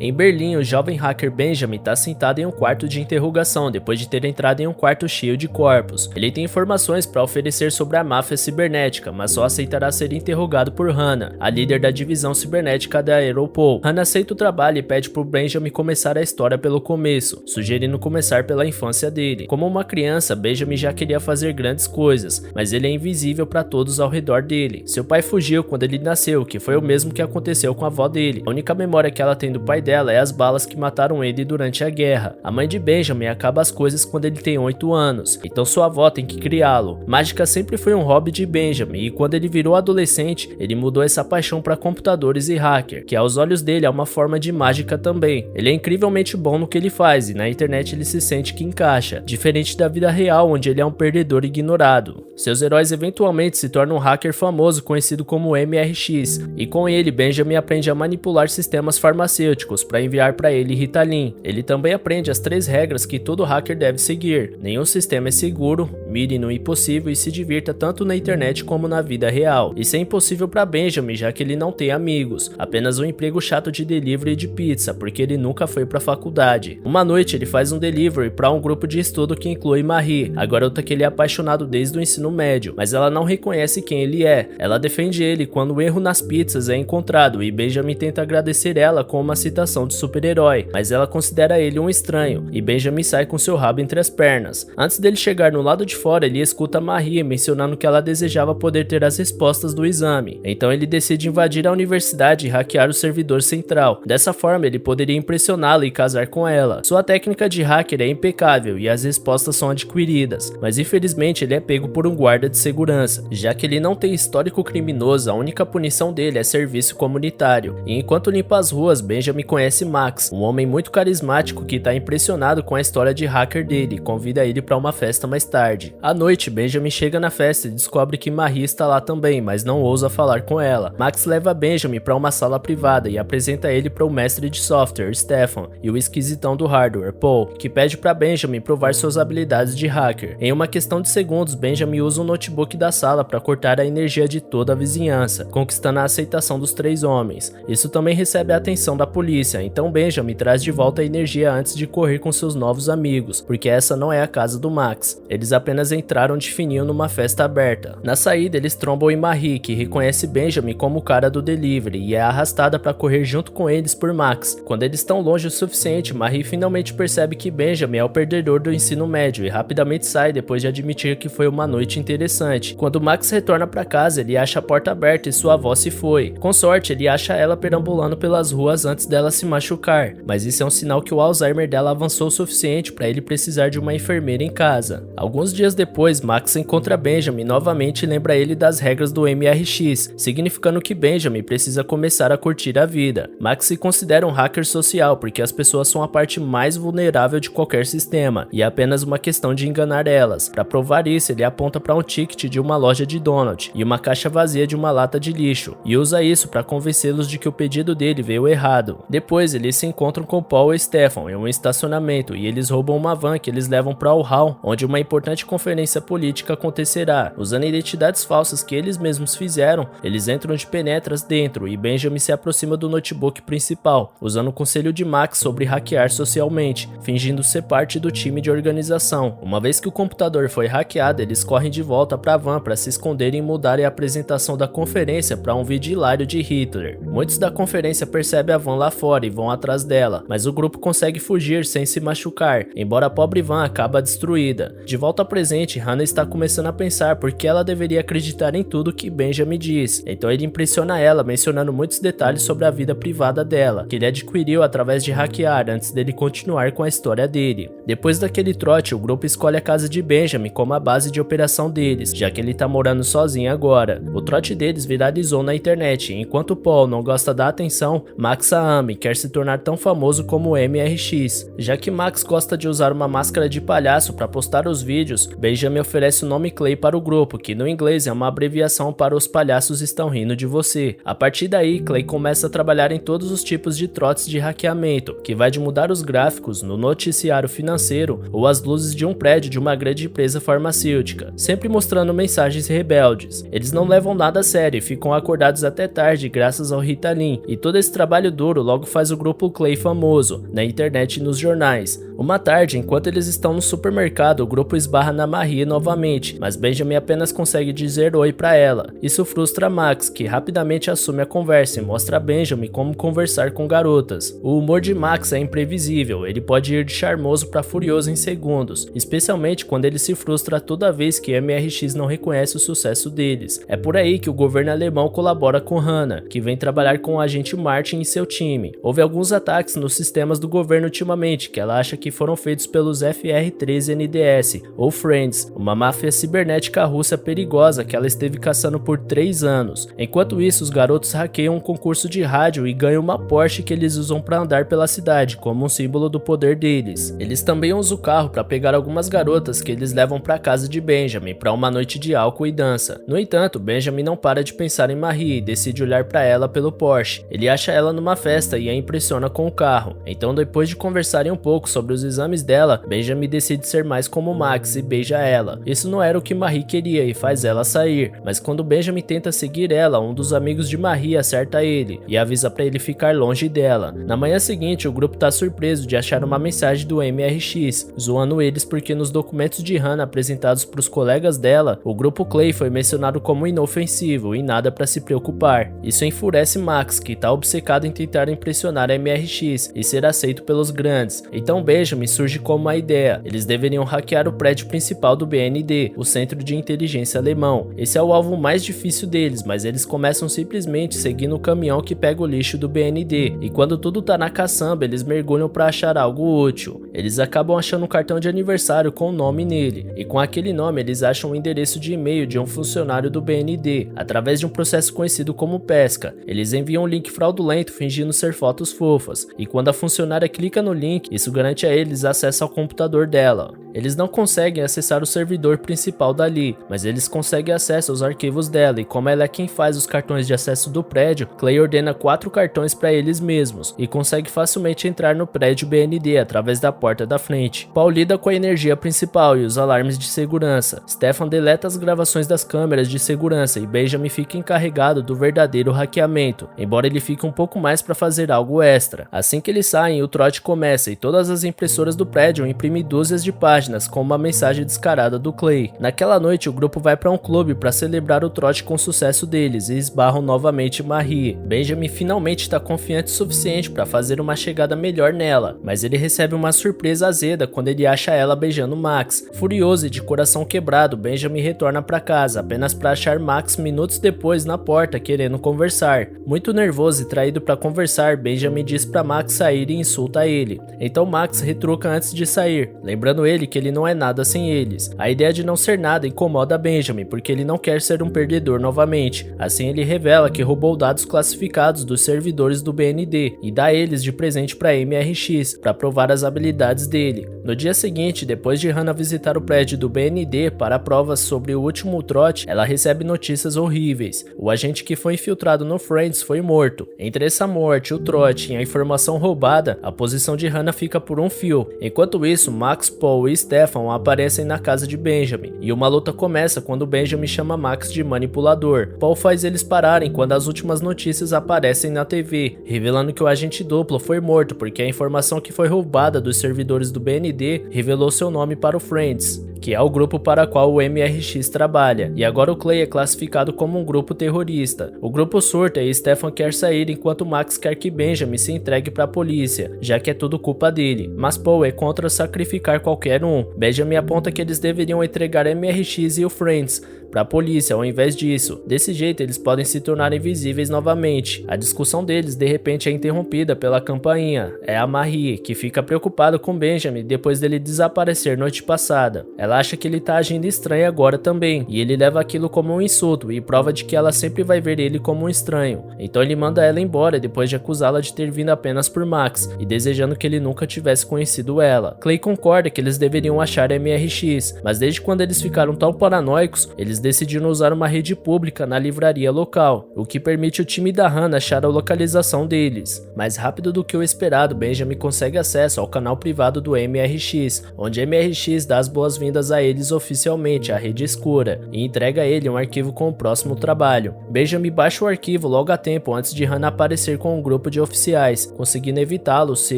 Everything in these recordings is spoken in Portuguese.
Em Berlim, o jovem hacker Benjamin está sentado em um quarto de interrogação depois de ter entrado em um quarto cheio de corpos. Ele tem informações para oferecer sobre a máfia cibernética, mas só aceitará ser interrogado por Hannah, a líder da divisão cibernética da Europol. Hannah aceita o trabalho e pede para Benjamin começar a história pelo começo, sugerindo começar pela infância dele. Como uma criança, Benjamin já queria fazer grandes coisas, mas ele é invisível para todos ao redor dele. Seu pai fugiu quando ele nasceu, que foi o mesmo que aconteceu com a avó dele. A única memória que ela tem do pai dela é as balas que mataram ele durante a guerra. A mãe de Benjamin acaba as coisas quando ele tem 8 anos, então sua avó tem que criá-lo. Mágica sempre foi um hobby de Benjamin e quando ele virou adolescente, ele mudou essa paixão para computadores e hacker, que aos olhos dele é uma forma de mágica também. Ele é incrivelmente bom no que ele faz e na internet ele se sente que encaixa, diferente da vida real onde ele é um perdedor ignorado. Seus heróis eventualmente se tornam um hacker famoso conhecido como MRX, e com ele Benjamin aprende a manipular sistemas farmacêuticos para enviar para ele Ritalin. Ele também aprende as 3 regras que todo hacker deve seguir. Nenhum sistema é seguro, mire no impossível e se divirta tanto na internet como na vida real. Isso é impossível para Benjamin, já que ele não tem amigos, apenas um emprego chato de delivery de pizza, porque ele nunca foi para faculdade. Uma noite ele faz um delivery para um grupo de estudo que inclui Marie, a garota que ele é apaixonado desde o ensino médio, mas ela não reconhece quem ele é. Ela defende ele quando o erro nas pizzas é encontrado e Benjamin tenta agradecer ela com uma citação de super-herói, mas ela considera ele um estranho e Benjamin sai com seu rabo entre as pernas. Antes dele chegar no lado de fora, ele escuta Marie mencionando que ela desejava poder ter as respostas do exame. Então ele decide invadir a universidade e hackear o servidor central. Dessa forma, ele poderia impressioná-la e casar com ela. Sua técnica de hacker é impecável e as respostas são adquiridas, mas infelizmente ele é pego por um guarda de segurança. Já que ele não tem histórico criminoso, a única punição dele é serviço comunitário. E enquanto limpa as ruas, Benjamin conhece Max, um homem muito carismático que está impressionado com a história de hacker dele e convida ele para uma festa mais tarde. À noite, Benjamin chega na festa e descobre que Marie está lá também, mas não ousa falar com ela. Max leva Benjamin para uma sala privada e apresenta ele para o mestre de software, Stefan, e o esquisitão do hardware, Paul, que pede para Benjamin provar suas habilidades de hacker. Em uma questão de segundos, Benjamin usa o notebook da sala para cortar a energia de toda a vizinhança, conquistando a aceitação dos 3 homens. Isso também recebe a atenção da polícia, então Benjamin traz de volta a energia antes de correr com seus novos amigos, porque essa não é a casa do Max. Eles apenas entraram de fininho numa festa aberta. Na saída, eles trombam em Marie, que reconhece Benjamin como o cara do delivery e é arrastada para correr junto com eles por Max. Quando eles estão longe o suficiente, Marie finalmente percebe que Benjamin é o perdedor do ensino médio e rapidamente sai depois de admitir que foi uma noite interessante. Quando Max retorna para casa, ele acha a porta aberta e sua avó se foi. Com sorte, ele acha ela perambulando pelas ruas antes dela se machucar, mas isso é um sinal que o Alzheimer dela avançou o suficiente para ele precisar de uma enfermeira em casa. Alguns dias depois, Max encontra Benjamin novamente e lembra ele das regras do MRX, significando que Benjamin precisa começar a curtir a vida. Max se considera um hacker social porque as pessoas são a parte mais vulnerável de qualquer sistema e é apenas uma questão de enganar elas. Para provar isso, ele aponta para um ticket de uma loja de donut e uma caixa vazia de uma lata de lixo e usa isso para convencê-los de que o pedido dele veio errado. Depois, eles se encontram com Paul e Stefan em um estacionamento e eles roubam uma van que eles levam para o hall, onde uma importante conferência política acontecerá. Usando identidades falsas que eles mesmos fizeram, eles entram de penetras dentro e Benjamin se aproxima do notebook principal, usando o conselho de Max sobre hackear socialmente, fingindo ser parte do time de organização. Uma vez que o computador foi hackeado, eles correm de volta para a van para se esconderem e mudarem a apresentação da conferência para um vídeo hilário de Hitler. Muitos da conferência percebem a van lá fora e vão atrás dela, mas o grupo consegue fugir sem se machucar, embora a pobre van acabe destruída. De volta ao presente, Hannah está começando a pensar por que ela deveria acreditar em tudo que Benjamin diz, então ele impressiona ela mencionando muitos detalhes sobre a vida privada dela, que ele adquiriu através de hackear antes dele continuar com a história dele. Depois daquele trote, o grupo escolhe a casa de Benjamin como a base de operação deles, já que ele tá morando sozinho agora. O trote deles viralizou na internet, e enquanto Paul não gosta da atenção, Max a ama e quer se tornar tão famoso como o MRX. Já que Max gosta de usar uma máscara de palhaço para postar os vídeos, Benjamin oferece o nome Clay para o grupo, que no inglês é uma abreviação para os palhaços estão rindo de você. A partir daí, Clay começa a trabalhar em todos os tipos de trotes de hackeamento, que vai de mudar os gráficos no noticiário financeiro ou as luzes de um prédio de uma grande empresa farmacêutica. sempre mostrando mensagens rebeldes. Eles não levam nada a sério e ficam acordados até tarde graças ao Ritalin, e todo esse trabalho duro logo faz o grupo Clay famoso, na internet e nos jornais. Uma tarde, enquanto eles estão no supermercado, o grupo esbarra na Marie novamente, mas Benjamin apenas consegue dizer oi pra ela. Isso frustra Max, que rapidamente assume a conversa e mostra a Benjamin como conversar com garotas. O humor de Max é imprevisível, ele pode ir de charmoso pra furioso em segundos, especialmente quando ele se frustra toda vez que MRX não reconhece o sucesso deles. É por aí que o governo alemão colabora com Hannah, que vem trabalhar com o agente Martin e seu time. Houve alguns ataques nos sistemas do governo ultimamente, que ela acha que foram feitos pelos FR-13NDS, ou Friends, uma máfia cibernética russa perigosa que ela esteve caçando por 3 anos. Enquanto isso, os garotos hackeiam um concurso de rádio e ganham uma Porsche que eles usam para andar pela cidade, como um símbolo do poder deles. Eles também usam o carro para pegar algumas garotas que eles levam para casa de Benjamin para uma noite de álcool e dança. No entanto, Benjamin não para de pensar em Marie e decide olhar para ela pelo Porsche. Ele acha ela numa festa e a impressiona com o carro. Então, depois de conversarem um pouco sobre os exames dela, Benjamin decide ser mais como Max e beija ela. Isso não era o que Marie queria e faz ela sair, mas quando Benjamin tenta seguir ela, um dos amigos de Marie acerta ele e avisa para ele ficar longe dela. Na manhã seguinte, o grupo tá surpreso de achar uma mensagem do MRX, zoando eles porque nos documentos de Hannah apresentados para os colegas dela, o grupo Clay foi mencionado como inofensivo e nada para se preocupar. Isso enfurece Max, que tá obcecado em tentar impressionar a MRX e ser aceito pelos grandes. Então Benjamin surge como uma ideia. Eles deveriam hackear o prédio principal do BND, o Centro de Inteligência Alemão. Esse é o alvo mais difícil deles, mas eles começam simplesmente seguindo o caminhão que pega o lixo do BND, e quando tudo tá na caçamba, eles mergulham para achar algo útil. Eles acabam achando um cartão de aniversário com o nome nele, e com aquele nome eles acham o endereço de e-mail de um funcionário do BND, através de um processo conhecido como pesca. Eles enviam um link fraudulento fingindo ser fotos fofas, e quando a funcionária clica no link, isso garante a eles acesso ao computador dela. Eles não conseguem acessar o servidor principal dali, mas eles conseguem acesso aos arquivos dela, e como ela é quem faz os cartões de acesso do prédio, Clay ordena 4 cartões para eles mesmos, e consegue facilmente entrar no prédio BND através da porta da frente. Paul lida com a energia principal e os alarmes de segurança. Stefan deleta as gravações das câmeras de segurança e Benjamin fica encarregado do verdadeiro hackeamento, embora ele fique um pouco mais para fazer algo extra. Assim que eles saem, o trote começa e todas as impressoras do prédio imprimem dúzias de páginas com uma mensagem descarada do Clay. Naquela noite, o grupo vai para um clube para celebrar o trote com o sucesso deles e esbarram novamente Marie. Benjamin finalmente está confiante o suficiente para fazer uma chegada melhor nela, mas ele recebe uma surpresa azeda quando ele acha ela beijando Max. Furioso e de coração quebrado, Benjamin retorna para casa apenas para achar Max minutos depois na porta querendo conversar. Muito nervoso e traído para conversar, Benjamin diz para Max sair e insulta ele. Então Max retruca antes de sair, lembrando ele que ele não é nada sem eles. A ideia de não ser nada incomoda Benjamin, porque ele não quer ser um perdedor novamente. Assim ele revela que roubou dados classificados dos servidores do BND e dá eles de presente para MRX, para provar as habilidades dele. No dia seguinte, depois de Hannah visitar o prédio do BND para provas sobre o último trote, ela recebe notícias horríveis. O agente que foi infiltrado no Friends foi morto. Entre essa morte, o trote e a informação roubada, a posição de Hannah fica por um fio. Enquanto isso, Max, Paul e Stefan aparecem na casa de Benjamin, e uma luta começa quando Benjamin chama Max de manipulador. Paul faz eles pararem quando as últimas notícias aparecem na TV, revelando que o agente duplo foi morto porque a informação que foi roubada dos servidores do BND revelou seu nome para o Friends, que é o grupo para qual o MRX trabalha, e agora o Clay é classificado como um grupo terrorista. O grupo surta e Stefan quer sair enquanto Max quer que Benjamin se entregue para a polícia, já que é tudo culpa dele, mas Paul é contra sacrificar qualquer um. Benjamin aponta que eles deveriam entregar MRX e o Friends para a polícia ao invés disso. Desse jeito eles podem se tornar invisíveis novamente. A discussão deles de repente é interrompida pela campainha. É a Marie, que fica preocupada com Benjamin depois dele desaparecer noite passada. Ela acha que ele tá agindo estranho agora também, e ele leva aquilo como um insulto e prova de que ela sempre vai ver ele como um estranho. Então ele manda ela embora depois de acusá-la de ter vindo apenas por Max e desejando que ele nunca tivesse conhecido ela. Clay concorda que eles deveriam achar MRX, mas desde quando eles ficaram tão paranoicos, eles decidiram usar uma rede pública na livraria local, o que permite o time da Hannah achar a localização deles. Mais rápido do que o esperado, Benjamin consegue acesso ao canal privado do MRX, onde MRX dá as boas-vindas contas a eles oficialmente, a Rede Escura, e entrega a ele um arquivo com o próximo trabalho. Benjamin baixa o arquivo logo a tempo antes de Hannah aparecer com um grupo de oficiais, conseguindo evitá-lo se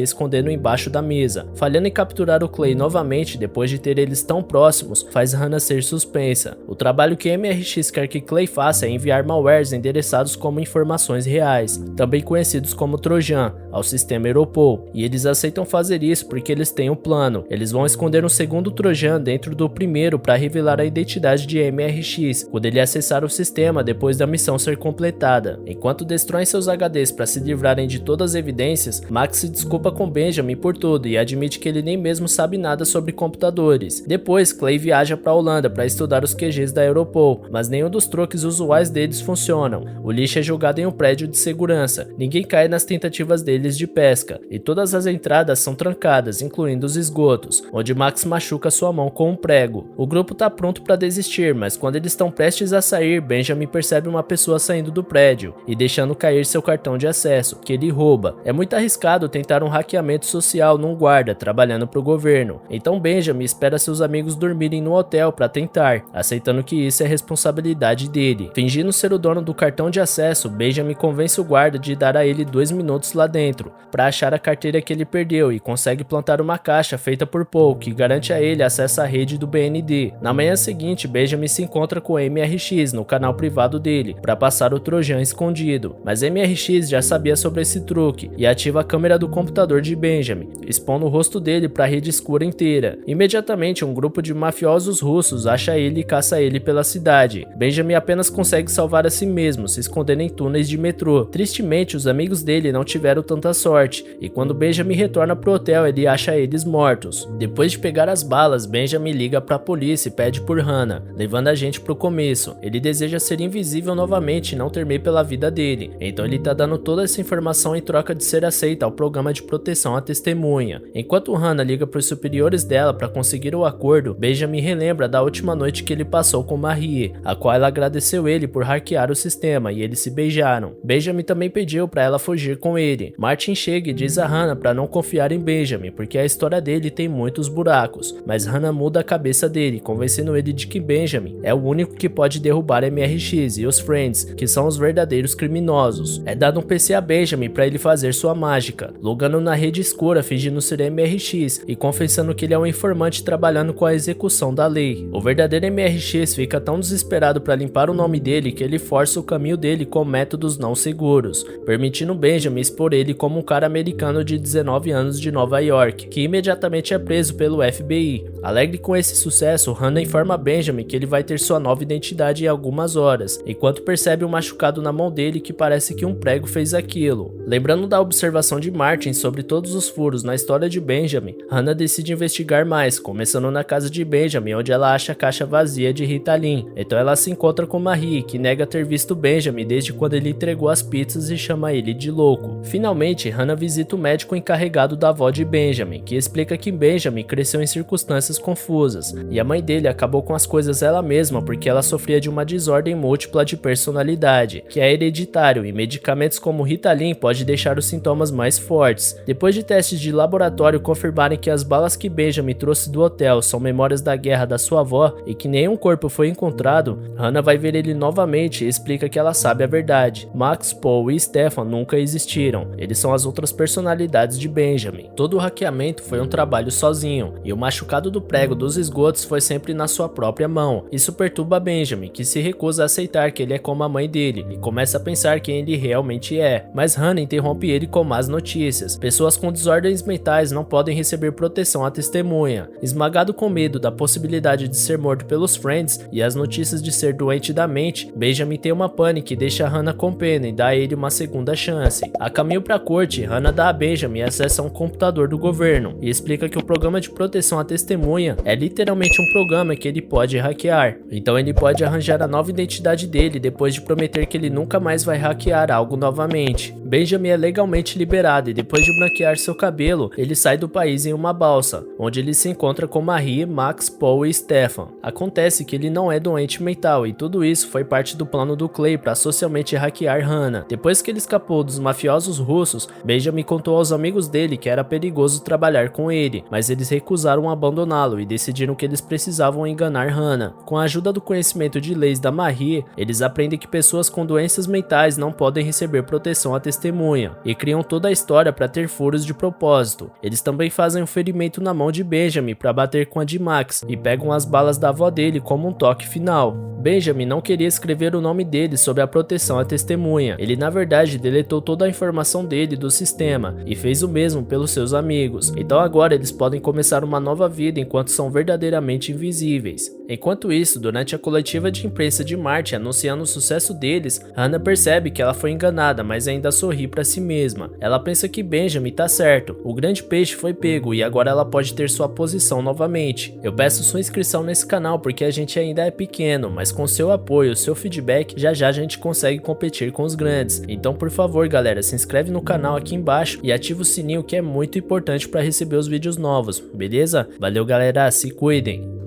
escondendo embaixo da mesa. Falhando em capturar o Clay novamente depois de ter eles tão próximos, faz Hannah ser suspensa. O trabalho que MRX quer que Clay faça é enviar malwares endereçados como informações reais, também conhecidos como Trojan, ao sistema Europol, e eles aceitam fazer isso porque eles têm um plano. Eles vão esconder um segundo Trojan dentro do primeiro para revelar a identidade de MRX quando ele acessar o sistema depois da missão ser completada. Enquanto destroem seus HDs para se livrarem de todas as evidências, Max se desculpa com Benjamin por tudo e admite que ele nem mesmo sabe nada sobre computadores. Depois, Clay viaja para a Holanda para estudar os QGs da Europol, mas nenhum dos truques usuais deles funcionam. O lixo é jogado em um prédio de segurança, ninguém cai nas tentativas deles de pesca, e todas as entradas são trancadas, incluindo os esgotos, onde Max machuca sua mão com um prego. O grupo tá pronto para desistir, mas quando eles estão prestes a sair, Benjamin percebe uma pessoa saindo do prédio e deixando cair seu cartão de acesso, que ele rouba. É muito arriscado tentar um hackeamento social num guarda trabalhando para o governo, então Benjamin espera seus amigos dormirem no hotel para tentar, aceitando que isso é responsabilidade dele. Fingindo ser o dono do cartão de acesso, Benjamin convence o guarda de dar a ele 2 minutos lá dentro, para achar a carteira que ele perdeu, e consegue plantar uma caixa feita por Paul, que garante a ele acesso à rede do BND. Na manhã seguinte, Benjamin se encontra com MRX no canal privado dele, para passar o Trojan escondido, mas MRX já sabia sobre esse truque, e ativa a câmera do computador de Benjamin, expondo o rosto dele para a rede escura inteira. Imediatamente, um grupo de mafiosos russos acha ele e caça ele pela cidade. Benjamin apenas consegue salvar a si mesmo, se escondendo em túneis de metrô. Tristemente, os amigos dele não tiveram tanta sorte, e quando Benjamin retorna pro hotel, ele acha eles mortos. Depois de pegar as balas, Benjamin liga pra polícia e pede por Hannah, levando a gente pro começo. Ele deseja ser invisível novamente e não temer pela vida dele, então ele tá dando toda essa informação em troca de ser aceita ao programa de proteção à testemunha. Enquanto Hannah liga pros superiores dela para conseguir o acordo, Benjamin relembra da última noite que ele passou com Marie, a qual ela agradeceu ele por hackear o sistema, e eles se beijaram. Benjamin também pediu para ela fugir com ele. Martin chega e diz a Hannah para não confiar em Benjamin, porque a história dele tem muitos buracos, mas Hannah muda a cabeça dele, convencendo ele de que Benjamin é o único que pode derrubar MRX e os Friends, que são os verdadeiros criminosos. É dado um PC a Benjamin para ele fazer sua mágica, logando na rede escura fingindo ser MRX e confessando que ele é um informante trabalhando com a execução da lei. O verdadeiro MRX fica tão desesperado para limpar o nome dele que ele força o caminho dele com métodos não seguros, permitindo Benjamin expor ele como um cara americano de 19 anos de Nova York, que imediatamente é preso pelo FBI. Alegre com esse sucesso, Hannah informa Benjamin que ele vai ter sua nova identidade em algumas horas, enquanto percebe um machucado na mão dele que parece que um prego fez aquilo. Lembrando da observação de Martin sobre todos os furos na história de Benjamin, Hannah decide investigar mais, começando na casa de Benjamin, onde ela acha a caixa vazia de Ritalin. Então ela se encontra com Marie, que nega ter visto Benjamin desde quando ele entregou as pizzas e chama ele de louco. Finalmente, Hannah visita o médico encarregado da avó de Benjamin, que explica que Benjamin cresceu em circunstâncias confusas, e a mãe dele acabou com as coisas ela mesma porque ela sofria de uma desordem múltipla de personalidade, que é hereditário, e medicamentos como Ritalin pode deixar os sintomas mais fortes. Depois de testes de laboratório confirmarem que as balas que Benjamin trouxe do hotel são memórias da guerra da sua avó e que nenhum corpo foi encontrado, Hannah vai ver ele novamente e explica que ela sabe a verdade. Max, Paul e Stefan nunca existiram, eles são as outras personalidades de Benjamin. Todo o hackeamento foi um trabalho sozinho, e o machucado do prego dos esgotos foi sempre na sua própria mão. Isso perturba Benjamin, que se recusa a aceitar que ele é como a mãe dele, e começa a pensar quem ele realmente é. Mas Hannah interrompe ele com más notícias. Pessoas com desordens mentais não podem receber proteção à testemunha. Esmagado com medo da possibilidade de ser morto pelos Friends e as notícias de ser doente da mente, Benjamin tem uma pane que deixa Hannah com pena e dá a ele uma segunda chance. A caminho para a corte, Hannah dá a Benjamin acesso a um computador do governo e explica que o programa de proteção à testemunha é literalmente um programa que ele pode hackear. Então ele pode arranjar a nova identidade dele depois de prometer que ele nunca mais vai hackear algo novamente. Benjamin é legalmente liberado e depois de branquear seu cabelo, ele sai do país em uma balsa, onde ele se encontra com Marie, Max, Paul e Stefan. Acontece que ele não é doente mental e tudo isso foi parte do plano do Clay para socialmente hackear Hannah. Depois que ele escapou dos mafiosos russos, Benjamin contou aos amigos dele que era perigoso trabalhar com ele, mas eles recusaram abandoná-lo e decidiram decidiram que eles precisavam enganar Hannah. Com a ajuda do conhecimento de leis da Marie, eles aprendem que pessoas com doenças mentais não podem receber proteção à testemunha, e criam toda a história para ter furos de propósito. Eles também fazem um ferimento na mão de Benjamin para bater com a de Max, e pegam as balas da avó dele como um toque final. Benjamin não queria escrever o nome dele sobre a proteção à testemunha. Ele na verdade deletou toda a informação dele do sistema e fez o mesmo pelos seus amigos. Então agora eles podem começar uma nova vida enquanto são verdadeiramente invisíveis. Enquanto isso, durante a coletiva de imprensa de Martin anunciando o sucesso deles, Hannah percebe que ela foi enganada, mas ainda sorri para si mesma. Ela pensa que Benjamin tá certo, o grande peixe foi pego e agora ela pode ter sua posição novamente. Eu peço sua inscrição nesse canal porque a gente ainda é pequeno, mas com seu apoio, seu feedback, já a gente consegue competir com os grandes. Então por favor galera, se inscreve no canal aqui embaixo e ativa o sininho que é muito importante para receber os vídeos novos, beleza? Valeu galera, se cuidem!